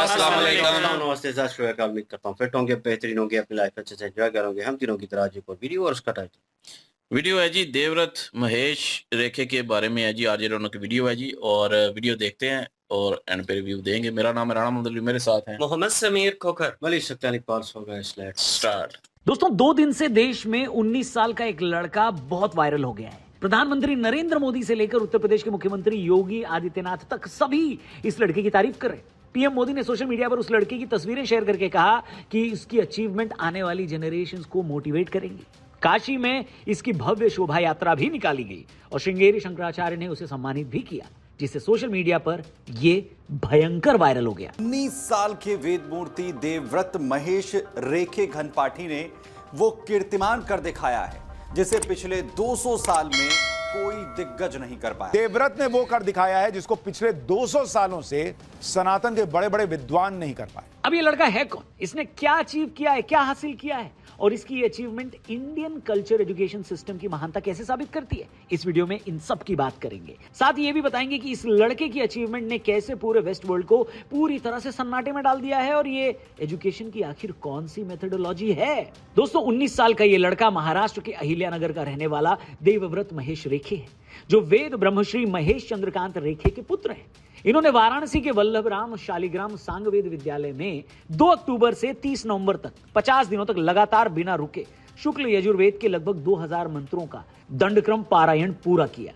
अस्सलाम वालेकुम। नमस्ते ज़ात शुरू का उम्मीद करता हूँ फिट होंगे, बेहतरीन होंगे, अपनी लाइफ अच्छे से एंजॉय करोगे। हम तीनों की तरह आज एक और वीडियो और उसका टाइटल वीडियो है जी देवव्रत महेश रेखे के बारे में है जी। आरजे रोनो की वीडियो है जी और वीडियो देखते हैं और एंड पे रिव्यू देंगे। मेरा नाम है राणा मंदली, मेरे साथ हैं मोहम्मद समीर खोखर, मलिक सत्यानी पाल्स होगा। Let's start. दोस्तों 2 दिन से देश में 19 साल का एक लड़का बहुत वायरल हो गया है। प्रधानमंत्री नरेंद्र मोदी से लेकर उत्तर प्रदेश के मुख्यमंत्री योगी आदित्यनाथ तक सभी इस लड़के की तारीफ कर रहे हैं। पीएम मोदी ने सोशल मीडिया पर उस लड़के की तस्वीरें शेयर करके कहा कि इसकी अचीवमेंट आने वाली जनरेशंस को मोटिवेट करेंगी। काशी में इसकी भव्य शोभा यात्रा भी निकाली गई और श्रृंगेरी शंकराचार्य ने उसे सम्मानित भी किया, जिससे सोशल मीडिया पर ये भयंकर वायरल हो गया। 19 साल के वेद मूर्ति देवव्रत महेश रेखे घनपाठी ने वो कीर्तिमान कर दिखाया है जिसे पिछले 200 साल में कोई दिग्गज नहीं कर पाया। देवव्रत ने वो कर दिखाया है जिसको पिछले 200 सालों से सनातन के बड़े बड़े विद्वान नहीं कर पाए। अब ये लड़का है कौन, इसने क्या अचीव किया है, क्या हासिल किया है और इसकी achievement Indian culture education system की महानता कैसे साबित करती है, इस वीडियो में इन सब की बात करेंगे। साथ ही ये भी बताएंगे कि इस लड़के की अचीवमेंट ने कैसे पूरे वेस्ट वर्ल्ड को पूरी तरह से सन्नाटे में डाल दिया है और ये एजुकेशन की आखिर कौन सी मेथोडोलॉजी है। दोस्तों 19 साल का ये लड़का महाराष्ट्र के अहिल्यानगर का रहने वाला देवव्रत महेश रेखे है, जो वेद ब्रह्मश्री महेश चंद्रकांत रेखे के पुत्र हैं। इन्होंने वाराणसी के वल्लभराम शालिग्राम सांगवेद विद्यालय में 2 अक्टूबर से 30 नवंबर तक 50 दिनों तक लगातार बिना रुके शुक्ल यजुर्वेद के लगभग 2000 मंत्रों का दंडक्रम पारायण पूरा किया।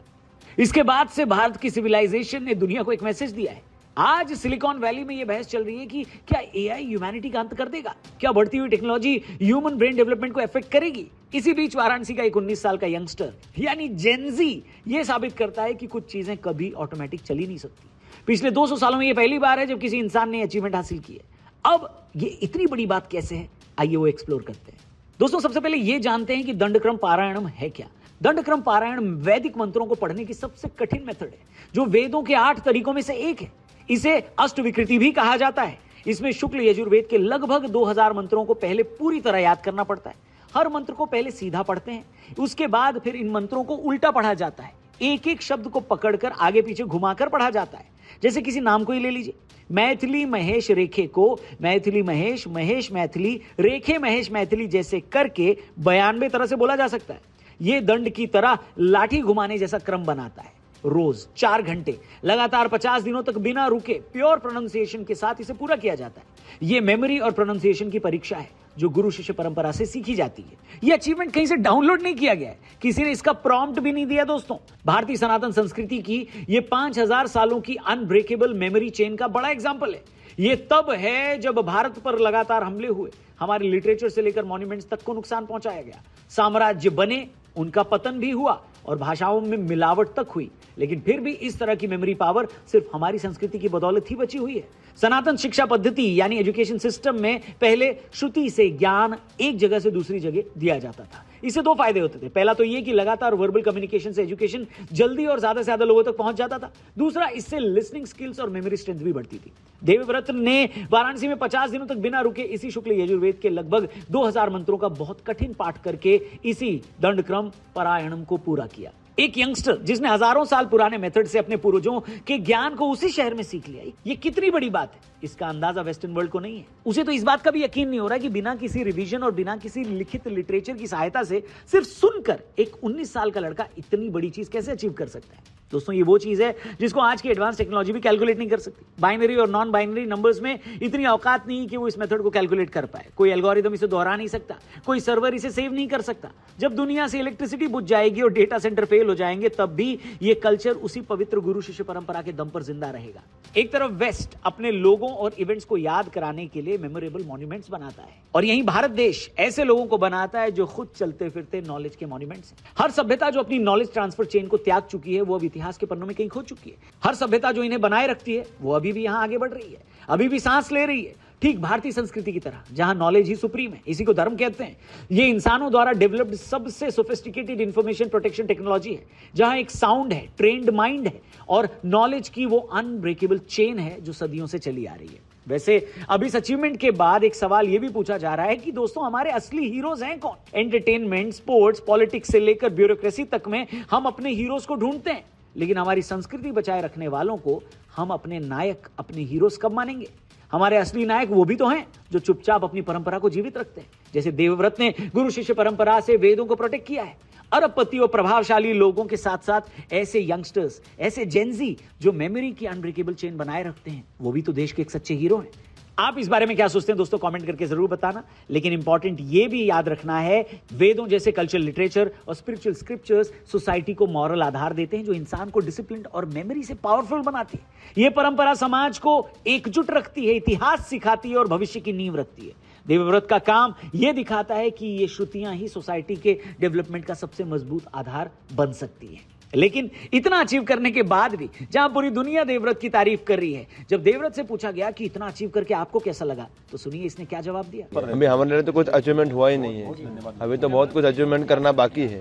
इसके बाद से भारत की सिविलाइजेशन ने दुनिया को एक मैसेज दिया है। आज सिलिकॉन वैली में यह बहस चल रही है कि क्या एआई ह्यूमैनिटी का अंत कर देगा, क्या बढ़ती हुई टेक्नोलॉजी ह्यूमन ब्रेन डेवलपमेंट को अफेक्ट करेगी। इसी बीच वाराणसी का एक 19 साल का यंगस्टर यानी जेनजी ये साबित करता है कि कुछ चीजें कभी ऑटोमेटिक चल ही नहीं सकती। पिछले 200 सालों में यह पहली बार है जब किसी इंसान ने अचीवमेंट हासिल की है। अब ये इतनी बड़ी बात कैसे है, आइए वो एक्सप्लोर करते हैं। दोस्तों सबसे पहले ये जानते हैं कि दंडक्रम पारायणम है क्या। दंडक्रम पारायण वैदिक मंत्रों को पढ़ने की सबसे कठिन मेथड है, जो वेदों के 8 तरीकों में से एक है। इसे अष्टविकृति भी कहा जाता है। इसमें शुक्ल यजुर्वेद के लगभग 2000 मंत्रों को पहले पूरी तरह याद करना पड़ता है। हर मंत्र को पहले सीधा पढ़ते हैं, उसके बाद फिर इन मंत्रों को उल्टा पढ़ा जाता है। एक एक शब्द को पकड़कर आगे पीछे घुमाकर पढ़ा जाता है। जैसे किसी नाम को ही ले लीजिए, मैथिली महेश रेखे को मैथिली महेश, महेश मैथिली, रेखे महेश मैथिली जैसे करके 92 तरह से बोला जा सकता है। यह दंड की तरह लाठी घुमाने जैसा क्रम बनाता है। रोज 4 घंटे लगातार 50 दिनों तक बिना रुके प्योर प्रोनाउंसिएशन के साथ इसे पूरा किया जाता है। यह मेमोरी और प्रोनाउंसिएशन की परीक्षा है जो गुरु शिष्य परंपरा से सीखी जाती है। यह अचीवमेंट कहीं से डाउनलोड नहीं किया गया है, किसी ने इसका प्रॉम्प्ट भी नहीं दिया। दोस्तों भारतीय सनातन संस्कृति की यह 5000 सालों की अनब्रेकेबल मेमोरी चेन का बड़ा एग्जाम्पल है। यह तब है जब भारत पर लगातार हमले हुए, हमारे लिटरेचर से लेकर मॉन्यूमेंट्स तक को नुकसान पहुंचाया गया, साम्राज्य बने, उनका पतन भी हुआ और भाषाओं में मिलावट तक हुई, लेकिन फिर भी इस तरह की मेमोरी पावर सिर्फ हमारी संस्कृति की बदौलत ही बची हुई है। सनातन शिक्षा पद्धति यानी एजुकेशन सिस्टम में पहले श्रुति से ज्ञान एक जगह से दूसरी जगह दिया जाता था। इससे 2 फायदे होते थे। पहला तो ये कि लगातार वर्बल कम्युनिकेशन से एजुकेशन जल्दी और ज्यादा से ज्यादा लोगों तक पहुंच जाता था। दूसरा, इससे लिसनिंग स्किल्स और मेमोरी स्ट्रेंथ भी बढ़ती थी। देवव्रत ने वाराणसी में 50 दिनों तक बिना रुके इसी शुक्ल यजुर्वेद के लगभग 2000 मंत्रों का बहुत कठिन पाठ करके इसी दंडक्रम पारायणम को पूरा किया। एक यंगस्टर जिसने हजारों साल पुराने मेथड से अपने पूर्वजों के ज्ञान को उसी शहर में सीख लिया, ये कितनी बड़ी बात है, इसका अंदाजा वेस्टर्न वर्ल्ड को नहीं है। उसे तो इस बात का भी यकीन नहीं हो रहा कि बिना किसी रिवीजन और बिना किसी लिखित लिटरेचर की सहायता से सिर्फ सुनकर एक 19 साल का लड़का इतनी बड़ी चीज कैसे अचीव कर सकता है। दोस्तों ये वो चीज है जिसको आज की एडवांस टेक्नोलॉजी भी कैलकुलेट नहीं कर सकती। बाइनरी और नॉन बाइनरी नंबर्स में इतनी औकात नहीं कि वो इस मेथड को कैलकुलेट कर पाए। कोई एल्गोरिदम इसे दोहरा नहीं सकता, कोई सर्वर इसे सेव नहीं कर सकता। जब दुनिया से इलेक्ट्रिसिटी बुझ जाएगी और डेटा सेंटर फेल हो जाएंगे, तब भी ये कल्चर उसी पवित्र गुरु शिष्य परंपरा के दम पर जिंदा रहेगा। एक तरफ वेस्ट अपने लोगों और इवेंट्स को याद कराने के लिए मेमोरेबल मॉन्यूमेंट्स बनाता है और यहीं भारत देश ऐसे लोगों को बनाता है जो खुद चलते फिरते नॉलेज के मॉन्यूमेंट्स हैं। हर सभ्यता जो अपनी नॉलेज ट्रांसफर चेन को त्याग चुकी है, वो अब इतिहास के पन्नों में कहीं खो चुकी है। हर सभ्यता जो इन्हें बनाए रखती है, वो अभी भी यहां आगे बढ़ रही है, अभी भी सांस ले रही है, ठीक भारतीय संस्कृति की तरह, जहां नॉलेज ही सुप्रीम है। इसी को धर्म कहते हैं। ये इंसानों द्वारा डेवलप्ड सबसे सोफिस्टिकेटेड इंफॉर्मेशन प्रोटेक्शन टेक्नोलॉजी है, जहां एक साउंड है, ट्रेन्ड माइंड है और नॉलेज की वो अनब्रेकेबल चेन है जो सदियों से चली आ रही है। वैसे अब इस अचीवमेंट के बाद एक सवाल यह भी पूछा जा रहा है कि दोस्तों हमारे असली हीरोज हैं कौन। एंटरटेनमेंट, स्पोर्ट्स, पॉलिटिक्स से लेकर ब्यूरोक्रेसी तक में हम अपने हीरोज को ढूंढते हैं, लेकिन हमारी संस्कृति बचाए रखने वालों को हम अपने नायक, अपने हीरोज कब मानेंगे। हमारे असली नायक वो भी तो हैं जो चुपचाप अपनी परंपरा को जीवित रखते हैं। जैसे देवव्रत ने गुरु शिष्य परंपरा से वेदों को प्रोटेक्ट किया है। अरबपति और प्रभावशाली लोगों के साथ साथ ऐसे यंगस्टर्स, ऐसे जेनजी जो मेमोरी की अनब्रेकेबल चेन बनाए रखते हैं, वो भी तो देश के एक सच्चे हीरो हैं। आप इस बारे में क्या सोचते हैं दोस्तों, कमेंट करके जरूर बताना। लेकिन इंपॉर्टेंट ये भी याद रखना है, वेदों जैसे कल्चरल लिटरेचर और स्पिरिचुअल स्क्रिप्चर्स सोसाइटी को मॉरल आधार देते हैं जो इंसान को डिसिप्लिन और मेमोरी से पावरफुल बनाती है। ये परंपरा समाज को एकजुट रखती है, इतिहास सिखाती है और भविष्य की नींव रखती है। देवव्रत का काम यह दिखाता है कि ये श्रुतियां ही सोसाइटी के डेवलपमेंट का सबसे मजबूत आधार बन सकती है। लेकिन इतना अचीव करने के बाद भी जहां पूरी दुनिया देवव्रत की तारीफ कर रही है, जब देवव्रत से पूछा गया कि इतना अचीव करके आपको कैसा लगा, तो सुनिए इसने क्या जवाब दिया। अभी हमारे लिए तो कुछ अचीवमेंट हुआ ही नहीं है, अभी तो बहुत कुछ अचीवमेंट करना बाकी है।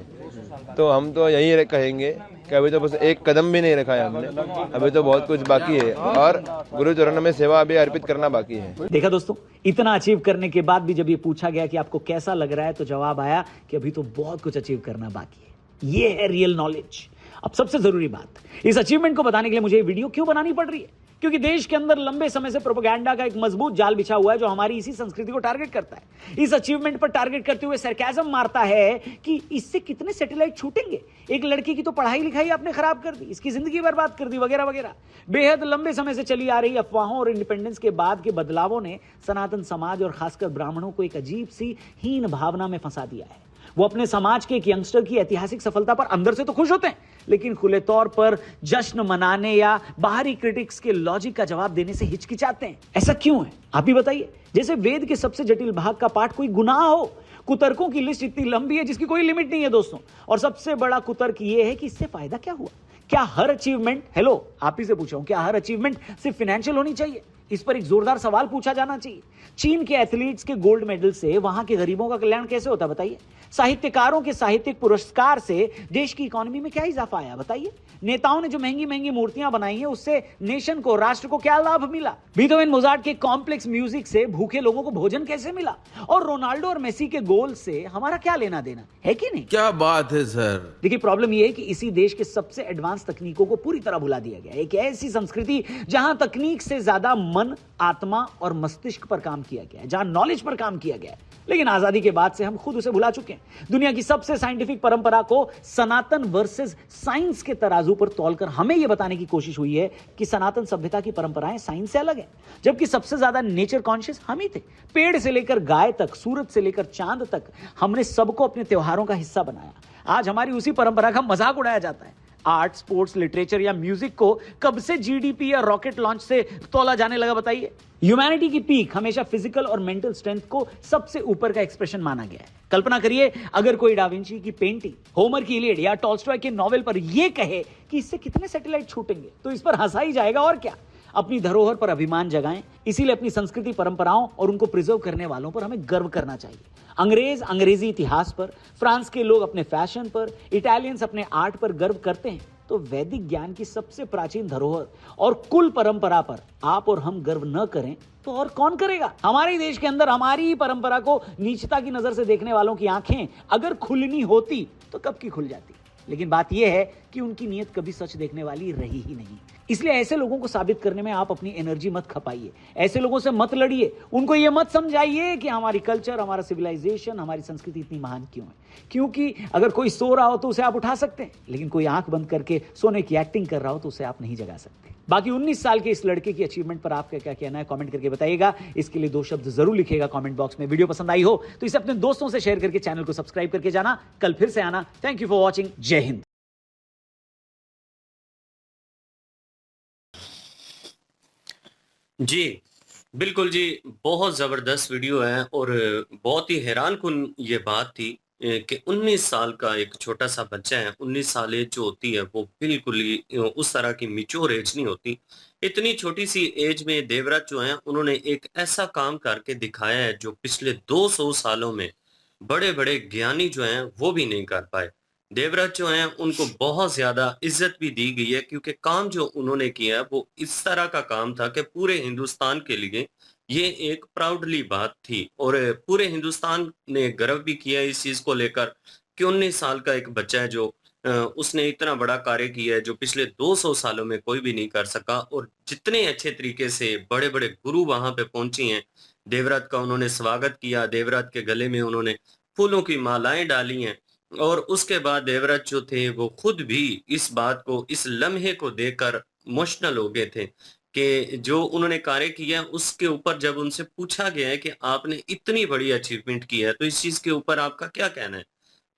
तो हम तो यही कहेंगे कि अभी तो बस एक कदम भी नहीं रखा है हमने, अभी तो बहुत कुछ बाकी है और गुरु चरणों में सेवा अभी अर्पित करना बाकी है। देखा दोस्तों, इतना अचीव करने के बाद भी जब ये पूछा गया कि आपको कैसा लग रहा है, तो जवाब आया कि अभी तो बहुत कुछ अचीव करना बाकी है। ये है रियल नॉलेज। अब सबसे जरूरी बात, इस अचीवमेंट को बताने के लिए मुझे ये वीडियो क्यों बनानी पड़ रही है, क्योंकि देश के अंदर लंबे समय से प्रोपेगेंडा का एक मजबूत जाल बिछा हुआ है जो हमारी इसी संस्कृति को टारगेट करता है। इस अचीवमेंट पर टारगेट करते हुए सरकाज़म मारता है कि इससे कितने सैटेलाइट छूटेंगे, एक लड़की की तो पढ़ाई लिखाई आपने खराब कर दी, इसकी जिंदगी बर्बाद कर दी, वगैरह वगैरह। बेहद लंबे समय से चली आ रही अफवाहों और इंडिपेंडेंस के बाद के बदलावों ने सनातन समाज और खासकर ब्राह्मणों को एक अजीब सी हीन भावना में फंसा दिया है। वो अपने समाज के एक यंगस्टर की ऐतिहासिक सफलता पर अंदर से तो खुश होते हैं, लेकिन खुले तौर पर जश्न मनाने या बाहरी क्रिटिक्स के लॉजिक का जवाब देने से हिचकिचाते हैं। ऐसा क्यों है आप ही बताइए। जैसे वेद के सबसे जटिल भाग का पाठ कोई गुनाह हो। कुतर्कों की लिस्ट इतनी लंबी है जिसकी कोई लिमिट नहीं है दोस्तों। और सबसे बड़ा कुतर्क ये है कि इससे फायदा क्या हुआ। क्या हर अचीवमेंट, हेलो आप ही से पूछ रहा हूं, क्या हर अचीवमेंट सिर्फ फाइनेंशियल होनी चाहिए? इस पर एक जोरदार सवाल पूछा जाना चाहिए। चीन के एथलीट्स के गोल्ड मेडल से वहां के गरीबों का कल्याण कैसे होता बताइए? साहित्यकारों के साहित्यिक पुरस्कार से देश की इकोनॉमी में क्या इजाफा आया बताइए? नेताओं ने जो महंगी महंगी मूर्तियां बनाई हैं उससे नेशन को, राष्ट्र को क्या लाभ मिला? बीथोवेन मोजार्ट के कॉम्प्लेक्स म्यूजिक से भूखे लोगों को भोजन कैसे मिला? और रोनाल्डो और मेसी के गोल से हमारा क्या लेना देना है कि नहीं? क्या बात है सर। देखिए प्रॉब्लम यह है कि इसी देश के सबसे एडवांस तकनीकों को पूरी तरह भुला दिया गया। एक ऐसी संस्कृति जहां तकनीक से ज्यादा मन, आत्मा और मस्तिष्क पर काम किया गया है, जहां नॉलेज पर काम किया गया है। लेकिन आजादी के बाद से हम खुद उसे भुला चुके हैं। दुनिया की सबसे साइंटिफिक परंपरा को सनातन वर्सेस साइंस के तराजू पर तौलकर हमें यह बताने की कोशिश हुई है कि सनातन सभ्यता की परंपराएं साइंस से अलग है, जबकि सबसे ज्यादा नेचर कॉन्शियस हम ही थे। पेड़ से लेकर गाय तक, सूरज से लेकर चांद तक, हमने सबको अपने त्योहारों का हिस्सा बनाया। आज हमारी उसी परंपरा का मजाक उड़ाया जाता है। आर्ट, स्पोर्ट्स, लिटरेचर या म्यूजिक को कब से जीडीपी या रॉकेट लॉन्च से तोला जाने लगा बताइए? ह्यूमैनिटी की पीक हमेशा फिजिकल और मेंटल स्ट्रेंथ को सबसे ऊपर का एक्सप्रेशन माना गया है। कल्पना करिए अगर कोई डाविंची की पेंटिंग, होमर की इलियड या टॉल्स्टॉय के नॉवेल पर यह कहे कि इससे कितने सैटेलाइट छूटेंगे, तो इस पर हंसा ही जाएगा और क्या। अपनी धरोहर पर अभिमान जगाएं, इसीलिए अपनी संस्कृति, परंपराओं और उनको प्रिजर्व करने वालों पर हमें गर्व करना चाहिए। अंग्रेज अंग्रेजी इतिहास पर, फ्रांस के लोग अपने फैशन पर, इटालियंस अपने आर्ट पर गर्व करते हैं, तो वैदिक ज्ञान की सबसे प्राचीन धरोहर और कुल परंपरा पर आप और हम गर्व न करें तो और कौन करेगा? हमारे ही देश के अंदर हमारी ही परंपरा को नीचता की नजर से देखने वालों की आंखें अगर खुलनी होती तो कब की खुल जाती। लेकिन बात यह है कि उनकी नीयत कभी सच देखने वाली रही ही नहीं। इसलिए ऐसे लोगों को साबित करने में आप अपनी एनर्जी मत खपाइए, ऐसे लोगों से मत लड़िए, उनको ये मत समझाइए कि हमारी कल्चर, हमारा सिविलाइजेशन, हमारी संस्कृति इतनी महान क्यों है। क्योंकि अगर कोई सो रहा हो तो उसे आप उठा सकते हैं, लेकिन कोई आंख बंद करके सोने की एक्टिंग कर रहा हो तो उसे आप नहीं जगा सकते। बाकी 19 साल के इस लड़के की अचीवमेंट पर आपका क्या कहना है कमेंट करके बताइएगा। इसके लिए 2 शब्द जरूर लिखिएगा कमेंट बॉक्स में। वीडियो पसंद आई हो तो इसे अपने दोस्तों से शेयर करके चैनल को सब्सक्राइब करके जाना। कल फिर से आना। Thank you for watching. जय हिंद। जी बिल्कुल जी, बहुत ज़बरदस्त वीडियो है और बहुत ही हैरान कुन ये बात थी कि 19 साल का एक छोटा सा बच्चा है। 19 साल एज जो होती है वो बिल्कुल ही उस तरह की मैच्योर एज नहीं होती। इतनी छोटी सी एज में देवव्रत जो है उन्होंने एक ऐसा काम करके दिखाया है जो पिछले 200 सालों में बड़े बड़े ज्ञानी जो हैं वो भी नहीं कर पाए। देवव्रत जो हैं उनको बहुत ज्यादा इज्जत भी दी गई है क्योंकि काम जो उन्होंने किया वो इस तरह का काम था कि पूरे हिंदुस्तान के लिए ये एक प्राउडली बात थी और पूरे हिंदुस्तान ने गर्व भी किया इस चीज को लेकर कि 19 साल का एक बच्चा है जो उसने इतना बड़ा कार्य किया है जो पिछले 200 सालों में कोई भी नहीं कर सका, और जितने अच्छे तरीके से बड़े-बड़े गुरु वहां पे पहुंचे हैं, देवव्रत का उन्होंने स्वागत किया, देवव्रत के गले में उन्होंने फूलों की मालाएं डाली हैं, और उसके बाद देवव्रत जो थे वो खुद भी इस बात को, इस लम्हे को देखकर इमोशनल हो गए थे कि जो उन्होंने कार्य किया उसके ऊपर जब उनसे पूछा गया है कि आपने इतनी बड़ी अचीवमेंट की है तो इस चीज के ऊपर आपका क्या कहना है,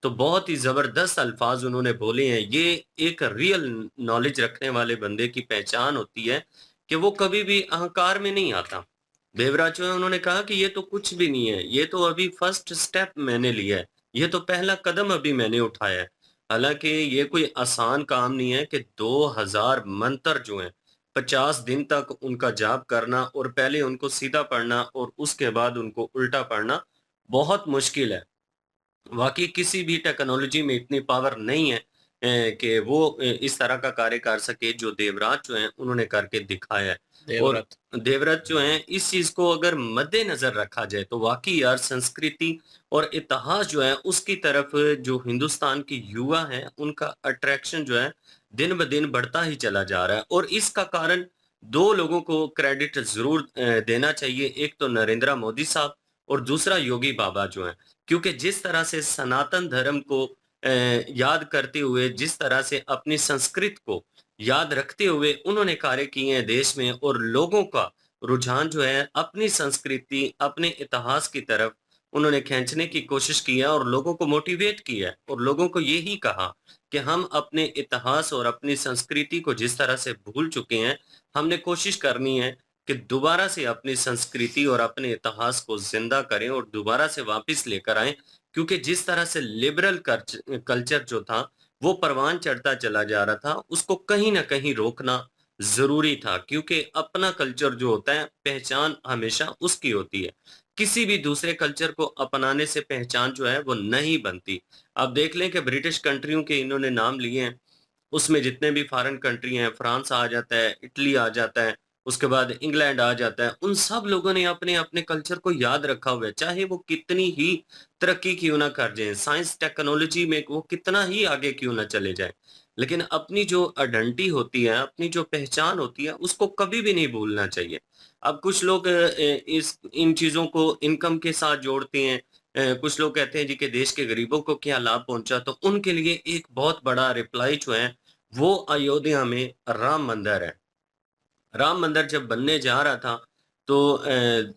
तो बहुत ही जबरदस्त अल्फाज उन्होंने बोले हैं। ये एक रियल नॉलेज रखने वाले बंदे की पहचान होती है कि वो कभी भी अहंकार में नहीं आता। देवराज जो है उन्होंने कहा कि ये तो कुछ भी नहीं है, ये तो अभी फर्स्ट स्टेप मैंने लिया है, ये तो पहला कदम अभी मैंने उठाया है। हालांकि ये कोई आसान काम नहीं है कि 2000 मंत्र जो हैं 50 दिन तक उनका जाप करना और पहले उनको सीधा पढ़ना और उसके बाद उनको उल्टा पढ़ना बहुत मुश्किल है। वाकई किसी भी टेक्नोलॉजी में इतनी पावर नहीं है कि वो इस तरह का कार्य कर सके जो देवराज जो हैं उन्होंने करके दिखाया है। और देवव्रत। देवव्रत जो हैं इस चीज को अगर मद्देनजर रखा जाए तो वाकई यार संस्कृति और इतिहास जो है उसकी तरफ जो हिंदुस्तान की युवा है उनका अट्रैक्शन जो है दिन ब दिन बढ़ता ही चला जा रहा है, और इसका कारण दो लोगों को क्रेडिट जरूर देना चाहिए। एक तो नरेंद्र मोदी साहब और दूसरा योगी बाबा जो हैं, क्योंकि जिस तरह से सनातन धर्म को याद करते हुए, जिस तरह से अपनी संस्कृत को याद रखते हुए उन्होंने कार्य किए हैं देश में, और लोगों का रुझान जो है अपनी संस्कृति, अपने इतिहास की तरफ उन्होंने खींचने की कोशिश की है और लोगों को मोटिवेट किया है, और लोगों को यही कहा कि हम अपने इतिहास और अपनी संस्कृति को जिस तरह से भूल चुके हैं, हमने कोशिश करनी है कि दोबारा से अपनी संस्कृति और अपने इतिहास को जिंदा करें और दोबारा से वापस लेकर आएं, क्योंकि जिस तरह से लिबरल कल्चर जो था वो परवान चढ़ता चला जा रहा था, उसको कहीं ना कहीं रोकना जरूरी था, क्योंकि अपना कल्चर जो होता है पहचान हमेशा उसकी होती है। किसी भी दूसरे कल्चर को अपनाने से पहचान जो है वो नहीं बनती। आप देख लें कि ब्रिटिश कंट्रियों के इन्होंने नाम लिए हैं, उसमें जितने भी फॉरेन कंट्री हैं, फ्रांस आ जाता है, इटली आ जाता है, उसके बाद इंग्लैंड आ जाता है, उन सब लोगों ने अपने अपने कल्चर को याद रखा हुआ है, चाहे वो कितनी ही तरक्की क्यों ना कर जाए, साइंस टेक्नोलॉजी में वो कितना ही आगे क्यों ना चले जाए, लेकिन अपनी जो आइडेंटिटी होती है, अपनी जो पहचान होती है, उसको कभी भी नहीं भूलना चाहिए। अब कुछ लोग इस इन चीजों को इनकम के साथ जोड़ते हैं। कुछ लोग कहते हैं जी कि देश के गरीबों को क्या लाभ पहुंचा, तो उनके लिए एक बहुत बड़ा रिप्लाई जो है वो अयोध्या में राम मंदिर है। राम मंदिर जब बनने जा रहा था तो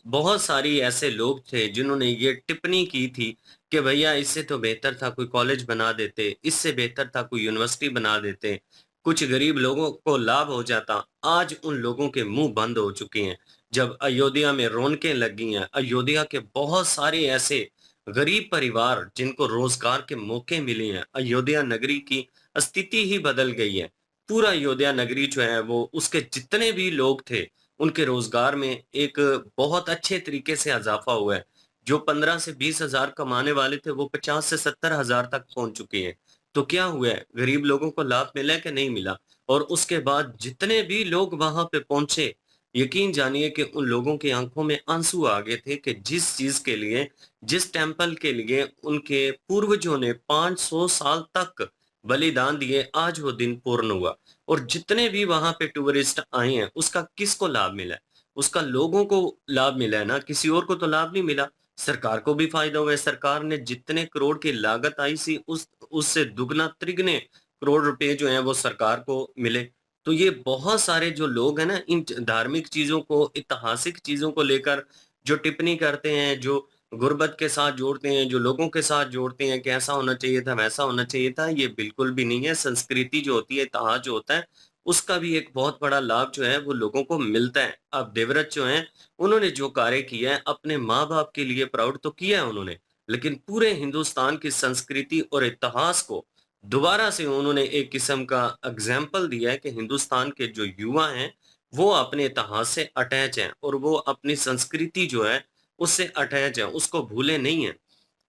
बहुत सारी ऐसे लोग थे जिन्होंने ये टिप्पणी की थी कि भैया इससे तो बेहतर था कोई कॉलेज बना देते, इससे बेहतर था कोई यूनिवर्सिटी बना देते, कुछ गरीब लोगों को लाभ हो जाता। आज उन लोगों के मुंह बंद हो चुके हैं। जब अयोध्या में रौनकें लगी हैं, अयोध्या के बहुत सारे ऐसे गरीब परिवार जिनको रोजगार के मौके मिले हैं, अयोध्या नगरी की स्थिति ही बदल गई है। पूरा अयोध्या नगरी जो है वो उसके जितने भी लोग थे उनके रोजगार में एक बहुत अच्छे तरीके से इजाफा हुआ है। जो 15 से 20 हजार कमाने वाले थे वो 50 से 70 हजार तक पहुंच चुके हैं। तो क्या हुआ है, गरीब लोगों को लाभ मिला है कि नहीं मिला? और उसके बाद जितने भी लोग वहां पे पहुंचे, यकीन जानिए कि उन लोगों की आंखों में आंसू आ गए थे कि जिस चीज के लिए, जिस टेम्पल के लिए उनके पूर्वजों ने 500 साल तक बलिदान दिए, आज वो दिन पूर्ण हुआ। और जितने भी वहां पे टूरिस्ट आए हैं उसका किसको लाभ मिला है? उसका लोगों को लाभ मिला है ना, किसी और को तो लाभ नहीं मिला। सरकार को भी फायदा हुआ है। सरकार ने जितने करोड़ की लागत आई सी उससे दुगना तिगने करोड़ रुपए जो हैं वो सरकार को मिले। तो ये बहुत सारे जो लोग हैं ना, इन धार्मिक चीजों को, ऐतिहासिक चीजों को लेकर जो टिप्पणी करते हैं, जो गुर्बत के साथ जोड़ते हैं, जो लोगों के साथ जोड़ते हैं कि ऐसा होना चाहिए था, वैसा होना चाहिए था, ये बिल्कुल भी नहीं है। संस्कृति जो होती है, इतिहास जो होता है, उसका भी एक बहुत बड़ा लाभ जो है वो लोगों को मिलता है। अब देवव्रत जो हैं, उन्होंने जो कार्य किया है अपने माँ-बाप के लिए प्राउड तो किया है उन्होंने, लेकिन पूरे हिंदुस्तान की संस्कृति और इतिहास को दोबारा से उन्होंने एक किस्म का एग्जाम्पल दिया है कि हिंदुस्तान के जो युवा हैं, वो अपने इतिहास से अटैच हैं और वो अपनी संस्कृति जो है उससे अटैच है, उसको भूले नहीं है।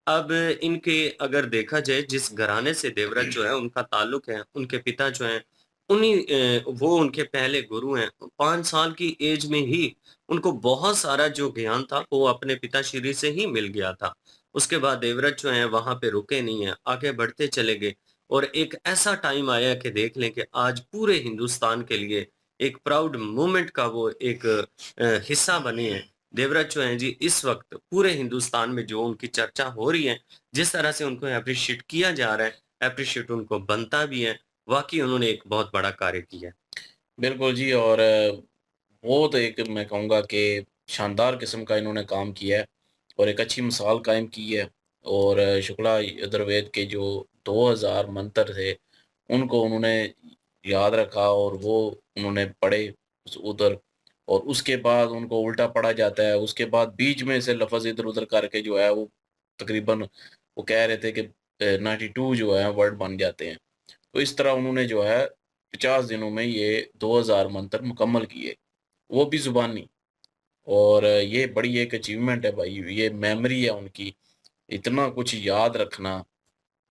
अब इनके अगर देखा जाए जिस घराने से देवव्रत जो है उनका ताल्लुक है, उनके पिता जो हैं वो उनके पहले गुरु हैं। 5 साल की एज में ही उनको बहुत सारा जो ज्ञान था वो अपने पिताश्री से ही मिल गया था। उसके बाद देवव्रत जो हैं वहाँ पे रुके नहीं हैं, आगे बढ़ते चले गए और एक ऐसा टाइम आया कि देख लें कि आज पूरे हिंदुस्तान के लिए एक प्राउड मोमेंट का वो एक हिस्सा बने हैं। देवव्रत जो हैं जी, इस वक्त पूरे हिंदुस्तान में जो उनकी चर्चा हो रही है, जिस तरह से उनको अप्रिशिएट किया जा रहा है, अप्रिशिएट उनको बनता भी है। वाकई उन्होंने एक बहुत बड़ा कार्य किया है। बिल्कुल जी। और बहुत एक मैं कहूँगा कि शानदार किस्म का इन्होंने काम किया है और एक अच्छी मिसाल कायम की है। और शुक्ला यजुर्वेद के जो 2000 मंत्र थे, उनको उन्होंने याद रखा और वो उन्होंने पढ़े उधर, और उसके बाद उनको उल्टा पढ़ा जाता है। उसके बाद बीच में से लफ्ज़ इधर-उधर करके जो है वो तकरीबन वो कह रहे थे कि 92 जो है वर्ड बन जाते हैं। तो इस तरह उन्होंने जो है 50 दिनों में ये 2000 मंत्र मुकम्मल किए, वो भी ज़ुबानी। और ये बड़ी एक अचीवमेंट है भाई, ये मेमोरी है उनकी। इतना कुछ याद रखना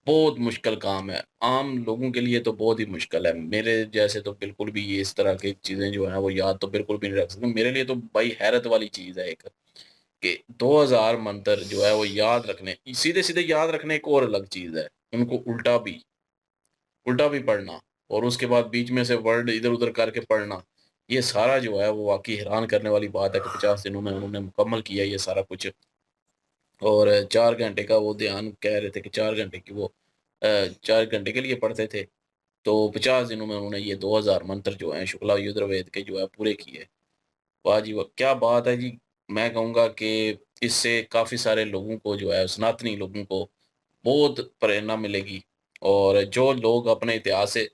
बहुत मुश्किल काम है। आम लोगों के लिए तो बहुत ही मुश्किल है। मेरे जैसे तो बिल्कुल भी ये इस तरह की चीज़ें जो हैं वो याद तो बिल्कुल भी नहीं रख सकते। मेरे लिए तो भाई हैरत वाली चीज़ है एक, कि 2000 मंत्र जो है वो याद रखने, सीधे-सीधे याद रखने एक और अलग चीज़ है। उनको उल्टा भी पढ़ना और उसके बाद बीच में से वर्ड इधर-उधर करके पढ़ना, ये सारा जो है वो वाक़ई हैरान करने वाली बात है कि 50 दिनों में उन्होंने मुकम्मल किया ये सारा कुछ। और 4 घंटे का वो ध्यान कह रहे थे कि 4 घंटे की वो 4 घंटे के लिए पढ़ते थे। तो 50 दिनों में उन्होंने ये 2000 मंत्र जो हैं शुक्ला यजुर्वेद के जो है पूरे किए। वाह जी वाह! क्या बात है जी। मैं कहूँगा कि इससे काफ़ी सारे लोगों को जो है सनातनी लोगों को बहुत प्रेरणा मिलेगी, और जो लोग अपने इतिहास से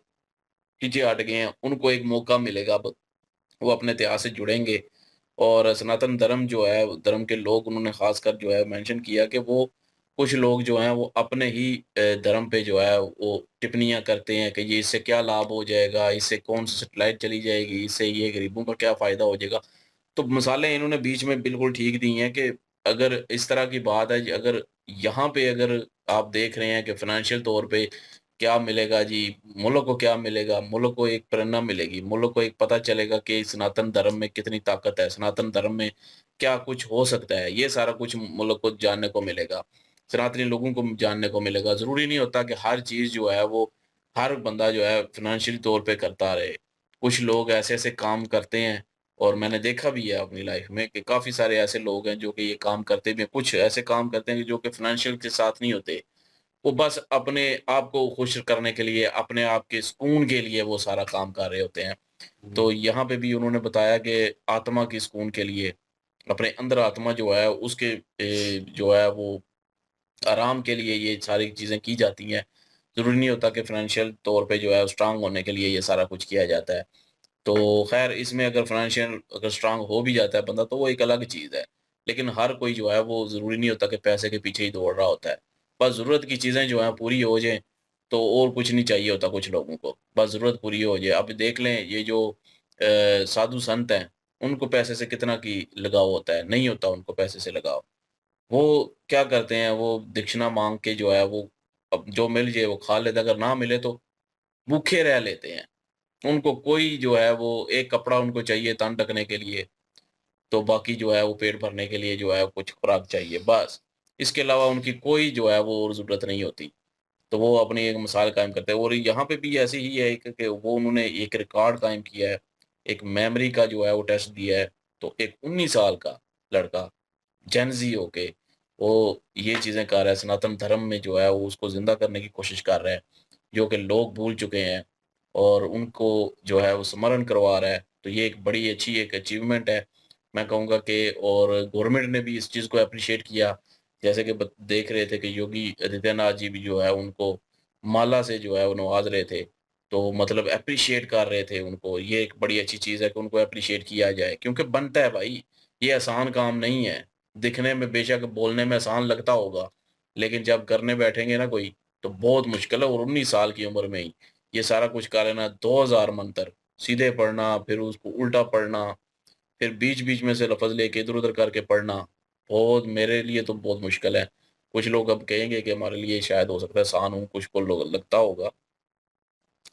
पीछे हट गए हैं, उनको एक मौका मिलेगा अब, वो अपने इतिहास से जुड़ेंगे। और सनातन धर्म जो है, धर्म के लोग उन्होंने ख़ासकर जो है मेंशन किया कि वो कुछ लोग जो हैं वो अपने ही धर्म पे जो है वो टिप्पणियाँ करते हैं कि ये इससे क्या लाभ हो जाएगा, इससे कौन-सी सैटेलाइट चली जाएगी, इससे ये गरीबों का क्या फ़ायदा हो जाएगा। तो मिसालें इन्होंने बीच में बिल्कुल ठीक दी हैं कि अगर इस तरह की बात है, अगर यहाँ पे अगर आप देख रहे हैं कि फ़ाइनेंशियल तौर पे क्या मिलेगा जी, मुल्क को क्या मिलेगा, मुल्क को एक प्रेरणा मिलेगी, मुल्क को एक पता चलेगा कि सनातन धर्म में कितनी ताकत है, सनातन धर्म में क्या कुछ हो सकता है, ये सारा कुछ मुल्क को जानने को मिलेगा, सनातनी लोगों को जानने को मिलेगा। ज़रूरी नहीं होता कि हर चीज़ जो है वो हर बंदा जो है फ़ाइनेंशियल तौर पे करता रहे। कुछ लोग ऐसे-ऐसे काम करते हैं, और मैंने देखा भी है अपनी लाइफ़ में कि काफ़ी सारे ऐसे लोग हैं जो कि ये काम करते भी हैं। कुछ ऐसे काम करते हैं जो कि फ़ाइनेंशियल के साथ नहीं होते। वो बस अपने आप को खुश करने के लिए, अपने आप के सुकून के लिए वो सारा काम कर रहे होते हैं। तो यहाँ पे भी उन्होंने बताया कि आत्मा के सुकून के लिए, अपने अंदर आत्मा जो है उसके जो है वो आराम के लिए ये सारी चीज़ें की जाती हैं। ज़रूरी नहीं होता कि फ़ाइनेंशियल तौर पे जो है स्ट्रॉन्ग होने के लिए ये सारा कुछ किया जाता है। तो ख़ैर इसमें अगर फ़ाइनेंशियल अगर स्ट्रॉन्ग हो भी जाता है बंदा तो वो एक अलग चीज़ है। लेकिन हर कोई जो है वो ज़रूरी नहीं होता कि पैसे के पीछे ही दौड़ रहा होता है। बस ज़रूरत की चीज़ें जो हैं पूरी हो जाएँ, तो और कुछ नहीं चाहिए होता कुछ लोगों को। बस ज़रूरत पूरी हो जाए। अब देख लें ये जो साधु संत हैं, उनको पैसे से कितना की लगाव होता है? नहीं होता उनको पैसे से लगाव। वो क्या करते हैं, वो दक्षिणा माँग के जो है वो अब जो मिल जाए वो खा लेते हैं, अगर ना मिले तो भूखे रह लेते हैं। उनको कोई जो है वो एक कपड़ा उनको चाहिए तन ढकने के लिए, तो बाकी जो है वो पेट भरने के लिए जो है कुछ खुराक चाहिए, बस। इसके अलावा उनकी कोई जो है वो और ज़रूरत नहीं होती। तो वो अपनी एक मिसाल कायम करते हैं, और यहाँ पे भी ऐसी ही है एक कि वो उन्होंने एक रिकॉर्ड कायम किया है, एक मेमोरी का जो है वो टेस्ट दिया है। तो एक 19 साल का लड़का जेन ज़ी होके वो ये चीज़ें कर रहा है, सनातन धर्म में जो है वो उसको ज़िंदा करने की कोशिश कर रहा है, जो कि लोग भूल चुके हैं, और उनको जो है वो स्मरण करवा रहा है। तो ये एक बड़ी अच्छी एक अचीवमेंट है, मैं कहूँगा कि। और गवर्नमेंट ने भी इस चीज़ को एप्रिशिएट किया। जैसे कि ब देख रहे थे कि योगी आदित्यनाथ जी भी जो है उनको माला से जो है वो नवाज़ रहे थे। तो मतलब एप्रिशिएट कर रहे थे उनको। ये एक बड़ी अच्छी चीज़ है कि उनको एप्रिशिएट किया जाए, क्योंकि बनता है भाई, ये आसान काम नहीं है। दिखने में बेशक बोलने में आसान लगता होगा, लेकिन जब करने बैठेंगे ना कोई, तो बहुत मुश्किल है। और 19 साल की उम्र में ही ये सारा कुछ कर लेना, 2000 मंत्र सीधे पढ़ना, फिर उसको उल्टा पढ़ना, फिर बीच-बीच में से लफ़्ज़ लेके इधर-उधर करके पढ़ना, बहुत मेरे लिए तो बहुत मुश्किल है। कुछ लोग अब कहेंगे कि हमारे लिए शायद हो सकता है आसान हो, कुछ को लो लगता होगा,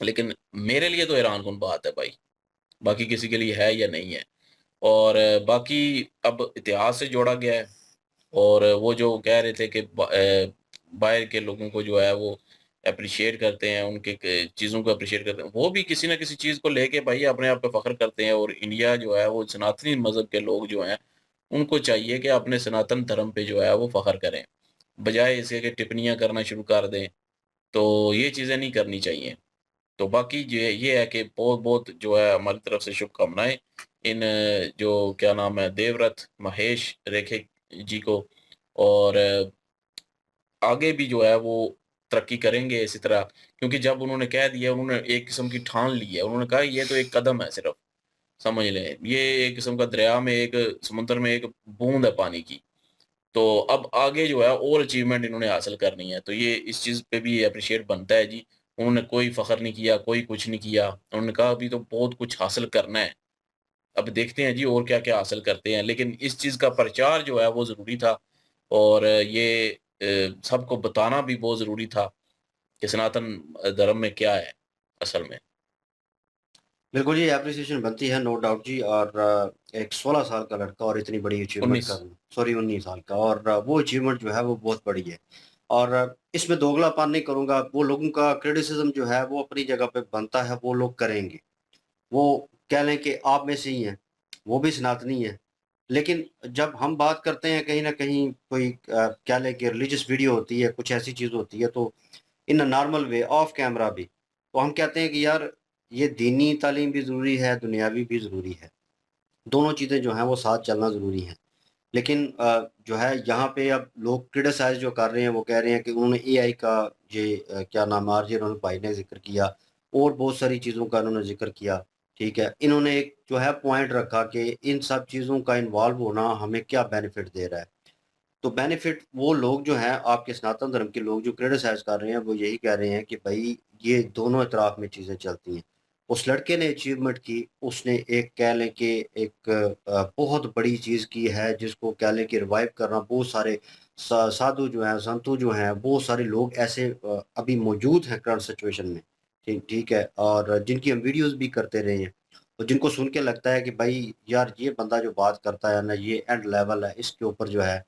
लेकिन मेरे लिए तो हैरानकुन बात है भाई, बाकी किसी के लिए है या नहीं है। और बाकी अब इतिहास से जोड़ा गया है, और वो जो कह रहे थे कि बाहर के लोगों को जो है वो अप्रिशिएट करते हैं, उनके चीज़ों को अप्रिशिएट करते हैं, वो भी किसी न किसी चीज़ को लेके भाई अपने आप पे फ़ख्र करते हैं। और इंडिया जो है वो सनातनी मज़हब के लोग जो हैं, उनको चाहिए कि अपने सनातन धर्म पे जो है वो फ़ख्र करें, बजाय इसके कि टिप्पणियाँ करना शुरू कर दें। तो ये चीज़ें नहीं करनी चाहिए। तो बाकी ये है कि बहुत-बहुत जो है हमारी तरफ से शुभकामनाएँ इन जो क्या नाम है देवव्रत महेश रेखे जी को। और आगे भी जो है वो तरक्की करेंगे इसी तरह, क्योंकि जब उन्होंने कह दिया, उन्होंने एक किस्म की ठान ली है। उन्होंने कहा ये तो एक कदम है सिर्फ़, समझ लें। ये एक किस्म का दरिया में एक समुद्र में एक बूँद है पानी की। तो अब आगे जो है और अचीवमेंट इन्होंने हासिल करनी है। तो ये इस चीज़ पे भी एप्रिशिएट बनता है जी। उन्होंने कोई फ़ख्र नहीं किया, कोई कुछ नहीं किया। उन्होंने कहा अभी तो बहुत कुछ हासिल करना है। अब देखते हैं जी और क्या-क्या हासिल करते हैं। लेकिन इस चीज़ का प्रचार जो है वो ज़रूरी था। और ये सबको बताना भी बहुत ज़रूरी था कि सनातन धर्म में क्या है असल में। बिल्कुल जी, एप्रिसिएशन बनती है, नो डाउट जी। और एक 16 साल का लड़का और इतनी बड़ी अचीवमेंट 19 करना, सॉरी 19 साल का, और वो अचीवमेंट जो है वो बहुत बड़ी है। और इसमें दोगलापन नहीं करूँगा, वो लोगों का क्रिटिसिज़्म जो है वो अपनी जगह पे बनता है, वो लोग करेंगे। वो कह लें कि आप में से ही हैं, वो भी सनातनी हैं। लेकिन जब हम बात करते हैं कहीं न कहीं कोई कह लें कि रिलीजियस वीडियो होती है, कुछ ऐसी चीज़ होती है, तो in a normal way of camera भी, तो हम कहते हैं कि यार ये दीनी तालीम भी ज़रूरी है, दुनियावी भी ज़रूरी है। दोनों चीज़ें जो हैं वो साथ चलना ज़रूरी है। लेकिन जो है यहाँ पे अब लोग क्रिटिसाइज़ जो कर रहे हैं, वो कह रहे हैं कि उन्होंने एआई का ये क्या नाम है, आरजे उन्होंने भाई ने ज़िक्र किया और बहुत सारी चीज़ों का उन्होंने ज़िक्र किया, ठीक है। इन्होंने एक जो है पॉइंट रखा कि इन सब चीज़ों का इन्वॉल्व होना हमें क्या बेनिफिट दे रहा है। तो बेनिफिट वो लोग जो हैं आपके सनातन धर्म के लोग जो क्रिटिसाइज़ कर रहे हैं, वो यही कह रहे हैं कि भई ये दोनों इतराफ़ में चीज़ें चलती हैं। उस लड़के ने अचीवमेंट की, उसने एक कह लें कि एक बहुत बड़ी चीज़ की है, जिसको कह लें कि रिवाइव करना। बहुत सारे साधु जो हैं, संतु जो हैं, बहुत सारे लोग ऐसे अभी मौजूद हैं करंट सिचुएशन में, ठीक ठीक है, और जिनकी हम वीडियोज़ भी करते रहे हैं। और जिनको सुन के लगता है कि भई यार ये बंदा जो बात करता है ना, ये एंड लेवल है, इसके ऊपर जो है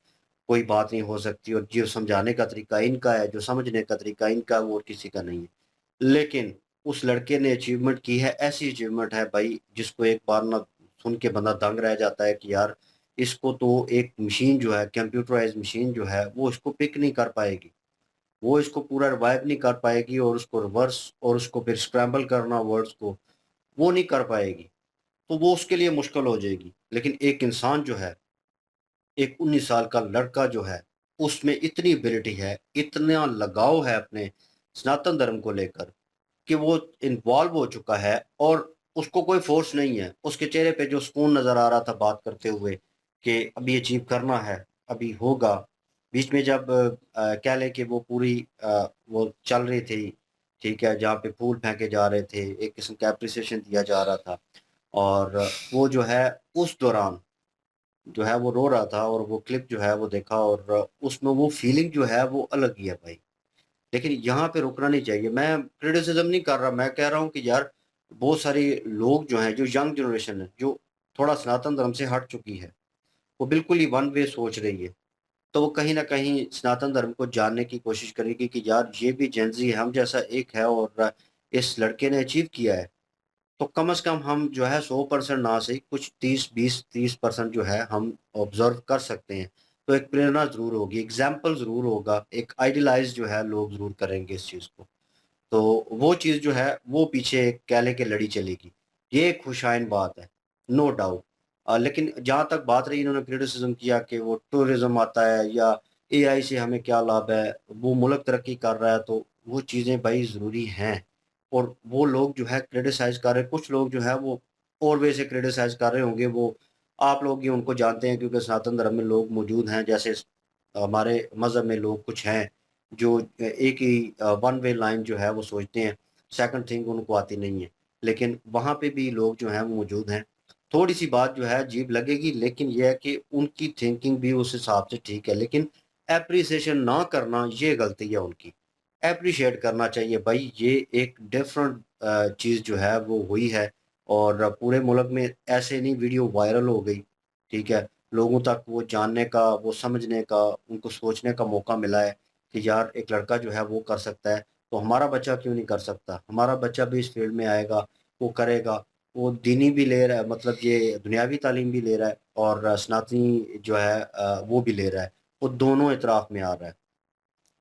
कोई बात नहीं हो सकती, और जो समझाने का तरीका इनका है, जो समझने का तरीका इनका है, वो और किसी का नहीं है। लेकिन उस लड़के ने अचीवमेंट की है, ऐसी अचीवमेंट है भाई जिसको एक बार ना सुन के बंदा दंग रह जाता है कि यार इसको तो एक मशीन जो है, कंप्यूटराइज़्ड मशीन जो है, वो इसको पिक नहीं कर पाएगी। वो इसको पूरा रिवाइव नहीं कर पाएगी, और उसको रिवर्स और उसको फिर स्क्रैम्बल करना वर्ड्स को, वो नहीं कर पाएगी। तो वो उसके लिए मुश्किल हो जाएगी। लेकिन एक इंसान जो है, एक 19 साल का लड़का जो है, उसमें इतनी एबिलिटी है, इतना लगाव है अपने सनातन धर्म को लेकर कि वो इन्वॉल्व हो चुका है, और उसको कोई फ़ोर्स नहीं है। उसके चेहरे पे जो सुकून नज़र आ रहा था बात करते हुए कि अभी अचीव करना है, अभी होगा। बीच में जब कह लें कि वो पूरी वो चल रही थी, ठीक है, जहाँ पे फूल फेंके जा रहे थे, एक किस्म का एप्रिसिएशन दिया जा रहा था, और वो जो है उस दौरान जो है वो रो रहा था, और वो क्लिप जो है वो देखा, और उसमें वो फीलिंग जो है वो अलग ही है भाई। लेकिन यहाँ पे रुकना नहीं चाहिए। मैं क्रिटिसिज़्म नहीं कर रहा, मैं कह रहा हूँ कि यार बहुत सारे लोग जो हैं, जो यंग जनरेशन है, जो थोड़ा सनातन धर्म से हट चुकी है, वो बिल्कुल ही वन वे सोच रही है। तो वो कहीं न कहीं सनातन धर्म को जानने की कोशिश करेगी कि यार ये भी जेन ज़ी है, हम जैसा एक है, और इस लड़के ने अचीव किया है। तो कम से कम हम जो है 100% ना सही, कुछ 30, 20, 30% जो है हम ऑब्ज़र्व कर सकते हैं। तो एक प्रेरणा ज़रूर होगी, एग्ज़ाम्पल ज़रूर होगा, एक आइडियलाइज़ जो है लोग ज़रूर करेंगे इस चीज़ को। तो वो चीज़ जो है वो पीछे कह लें कि लड़ी चलेगी। ये एक खुशाइन बात है, नो डाउट। लेकिन जहाँ तक बात रही, इन्होंने क्रिटिसिज़्म किया कि वो टूरिज़्म आता है या एआई से हमें क्या लाभ है, वो मुल्क तरक्की कर रहा है, तो वो चीज़ें भई ज़रूरी हैं। और वो लोग जो है क्रिटिसाइज़ कर रहे हैं, कुछ लोग जो है वो और वे से क्रिटिसाइज़ कर रहे होंगे, वो आप लोग ही उनको जानते हैं, क्योंकि सनातन धर्म में लोग मौजूद हैं, जैसे हमारे मज़हब में लोग कुछ हैं जो एक ही वन वे लाइन जो है वो सोचते हैं, सेकंड थिंक उनको आती नहीं है। लेकिन वहाँ पे भी लोग जो हैं वो मौजूद हैं। थोड़ी-सी बात जो है अजीब लगेगी, लेकिन ये है कि उनकी थिंकिंग भी उस हिसाब से ठीक है, लेकिन एप्रिसिएशन ना करना ये गलती है उनकी। एप्रिशिएट करना चाहिए भाई, ये एक डिफरेंट चीज़ जो है वो हुई है, और पूरे मुल्क में ऐसे नहीं वीडियो वायरल हो गई, ठीक है? लोगों तक वो जानने का, वो समझने का, उनको सोचने का मौका मिला है कि यार एक लड़का जो है वो कर सकता है। तो हमारा बच्चा क्यों नहीं कर सकता? हमारा बच्चा भी इस फील्ड में आएगा, वो करेगा, वो दीनी भी ले रहा है, मतलब ये दुनियावी तालीम भी ले रहा है और सनातनी जो है वो भी ले रहा है, वो दोनों इतराफ़ में आ रहा है,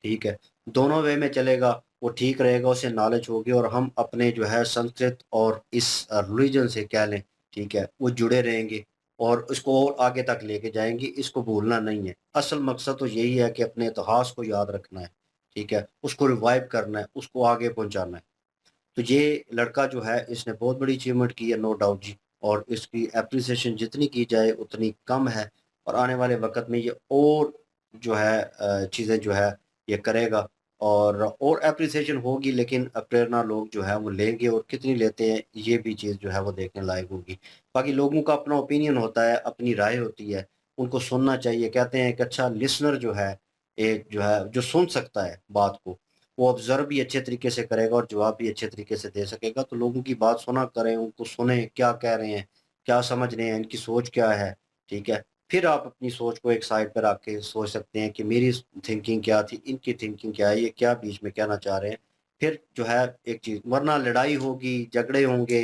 ठीक है? दोनों वे में चलेगा, वो ठीक रहेगा, उसे नॉलेज होगी और हम अपने जो है संस्कृत और इस रिलीजन से कह लें, ठीक है, वो जुड़े रहेंगे और इसको और आगे तक लेके जाएँगे, इसको भूलना नहीं है। असल मकसद तो यही है कि अपने इतिहास को याद रखना है, ठीक है? उसको रिवाइव करना है, उसको आगे पहुँचाना है। तो ये लड़का जो है इसने बहुत बड़ी अचीवमेंट की है, नो डाउट जी, और इसकी एप्रिसिएशन जितनी की जाए उतनी कम है और आने वाले वक़्त में ये और जो है चीज़ें जो है ये करेगा और एप्रिसिएशन होगी, लेकिन प्रेरणा लोग जो है वो लेंगे और कितनी लेते हैं ये भी चीज़ जो है वो देखने लायक होगी। बाकी लोगों का अपना ओपिनियन होता है, अपनी राय होती है, उनको सुनना चाहिए। कहते हैं एक अच्छा लिसनर जो है, एक जो है जो सुन सकता है बात को, वो ऑब्ज़र्व भी अच्छे तरीके से करेगा और जवाब भी अच्छे तरीके से दे सकेगा। तो लोगों की बात सुना करें, उनको सुनें, क्या कह रहे हैं, क्या समझ रहे हैं, इनकी सोच क्या है, ठीक है? फिर आप अपनी सोच को एक साइड पे रख के सोच सकते हैं कि मेरी थिंकिंग क्या थी, इनकी थिंकिंग क्या है, ये क्या बीच में कहना चाह रहे हैं। फिर जो है एक चीज़, वरना लड़ाई होगी, झगड़े होंगे,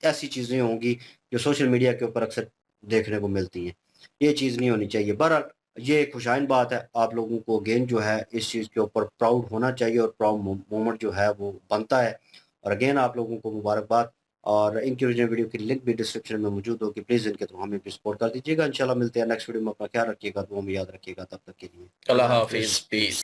ऐसी चीज़ें होंगी जो सोशल मीडिया के ऊपर अक्सर देखने को मिलती हैं। ये चीज़ नहीं होनी चाहिए। बहरहाल ये एक खुशआइन बात है, आप लोगों को अगेन जो है इस चीज़ के ऊपर प्राउड होना चाहिए और प्राउड मोमेंट जो है वो बनता है और अगेन आप लोगों को मुबारकबाद। और इनकी ओरिजिनल वीडियो की लिंक भी डिस्क्रिप्शन में मौजूद होगी, प्लीज़ इनके थ्रू हमें भी सपोर्ट कर दीजिएगा। इंशाल्लाह मिलते हैं नेक्स्ट वीडियो में। अपना ख्याल रखिएगा, दुआ में याद रखिएगा। तब तक के लिए अल्लाह हाफिज़, पीस।